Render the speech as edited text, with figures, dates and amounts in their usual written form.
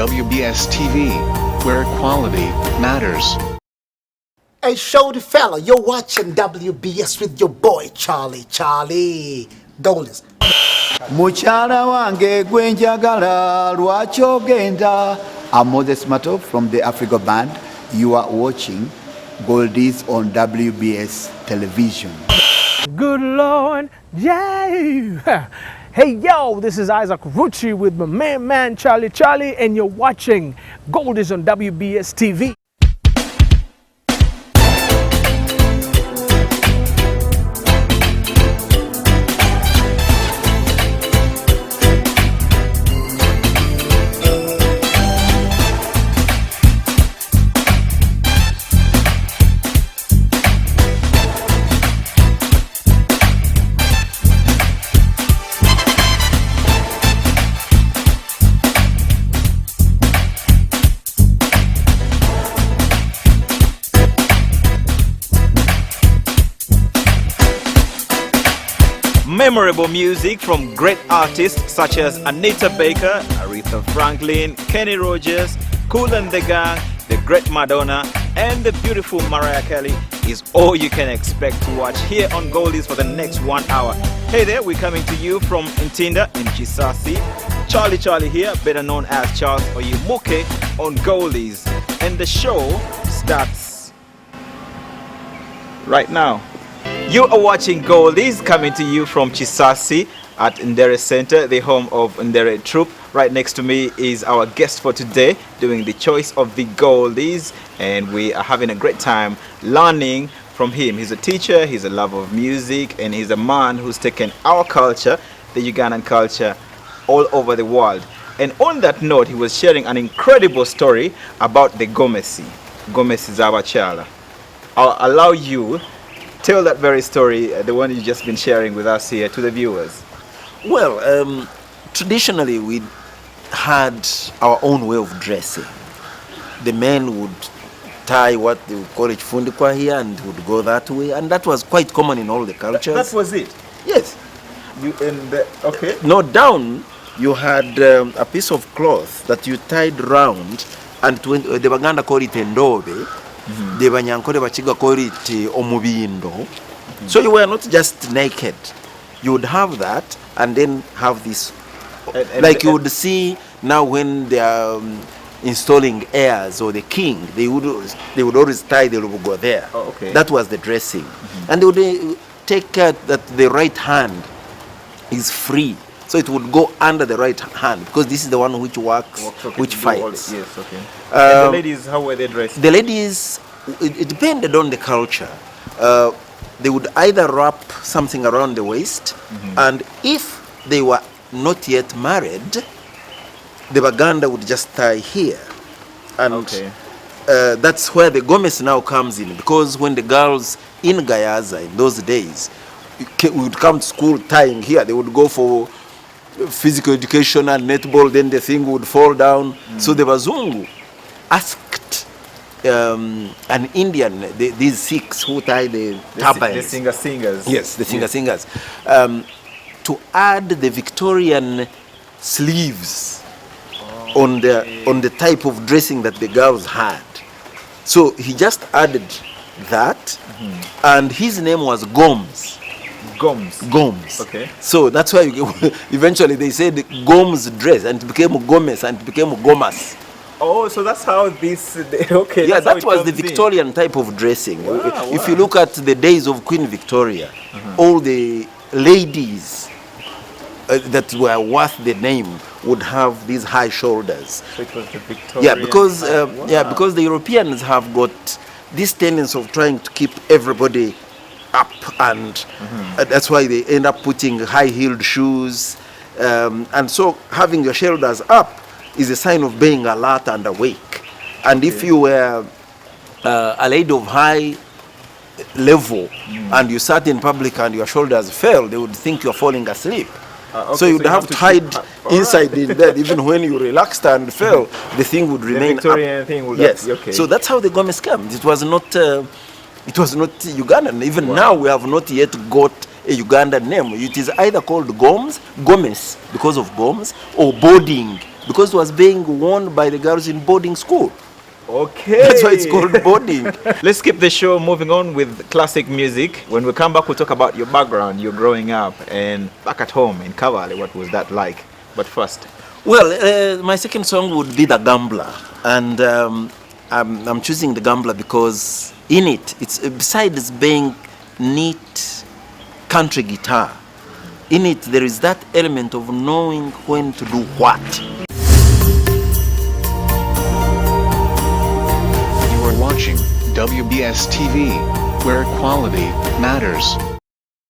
WBS TV, where quality matters. Hey, show the fella, you're watching WBS with your boy Charlie Goldis. Mukyala wange gwe njagala lwaki ogenda. I'm Moses Mato from the Africa Band. You are watching Goldies on WBS television. Good Lord, yeah. Hey yo, this is Isaac Rucci with my man Charlie, and you're watching Goldies on WBS TV. Memorable music from great artists such as Anita Baker, Aretha Franklin, Kenny Rogers, Kool and the Gang, the great Madonna, and the beautiful Mariah Carey is all you can expect to watch here on Goldies for the next 1 hour. Hey there, we're coming to you from Ntinda in Chisasi. Charlie here, better known as Charles Oyimuke on Goldies. And the show starts right now. You are watching Goldies, coming to you from Chisasi at Ndere Center, the home of Ndere Troop. Right next to me is our guest for today, doing the choice of the Goldies, and we are having a great time learning from him. He's a teacher, he's a lover of music, and he's a man who's taken our culture, the Ugandan culture, all over the world. And on that note, he was sharing an incredible story about the Gomesi. Gomesi Zabachala. I'll allow you tell that very story, the one you've just been sharing with us here, to the viewers. Well, traditionally we had our own way of dressing. The men would tie what they would call it fundikwa here and would go that way, and that was quite common in all the cultures. That was it? Yes. Okay. No, down you had a piece of cloth that you tied round, and the Baganda call it endobe. The Banyankore Bachiga call it omubindo. So you were not just naked. You would have that and then have this, like you would see now when they are installing heirs or the king, they would always tie the logo there. Oh, okay. That was the dressing. And they would take care that the right hand is free. So it would go under the right hand because this is the one which works, which fights. Yes, okay. And the ladies, how were they dressed? The ladies, it depended on the culture. They would either wrap something around the waist, and if they were not yet married, the Baganda would just tie here. And that's where the Gomez now comes in, because when the girls in Gayaza in those days would come to school tying here, they would go for physical education and netball, then the thing would fall down. So the Bazungu asked an Indian, these Sikhs who tie the turbans, the singers. Yes, the singers, to add the Victorian sleeves on the type of dressing that the girls had. So he just added that, and his name was Gomes. Gomes. Okay. So that's why eventually they said Gomes dress, and it became Gomez, and it became Gomas. Oh, so that's how this. Okay. Yeah, that was the Victorian type of dressing. Wow, if you look at the days of Queen Victoria, all the ladies that were worth the name would have these high shoulders. So it was the Victorian. Yeah, because the Europeans have got this tendency of trying to keep everybody up, and that's why they end up putting high-heeled shoes, and so having your shoulders up is a sign of being alert and awake. And if you were a lady of high level and you sat in public and your shoulders fell, they would think you're falling asleep. So you'd have to hide inside in bed. Even when you relaxed and fell, the thing would remain Victorian up. Thing would yes. Okay. So that's how the Gomez came. It was not Ugandan. Even now we have not yet got a Ugandan name. It is either called Gomez because of Gomes, or Boarding because it was being worn by the girls in boarding school. Okay. That's why it's called boarding. Let's keep the show moving on with classic music. When we come back, we'll talk about your background, your growing up, and back at home in Kavale, what was that like? But first. Well, my second song would be The Gambler. And I'm choosing The Gambler because in it, it's besides being neat country guitar, in it there is that element of knowing when to do what. You are watching WBS TV, where quality matters.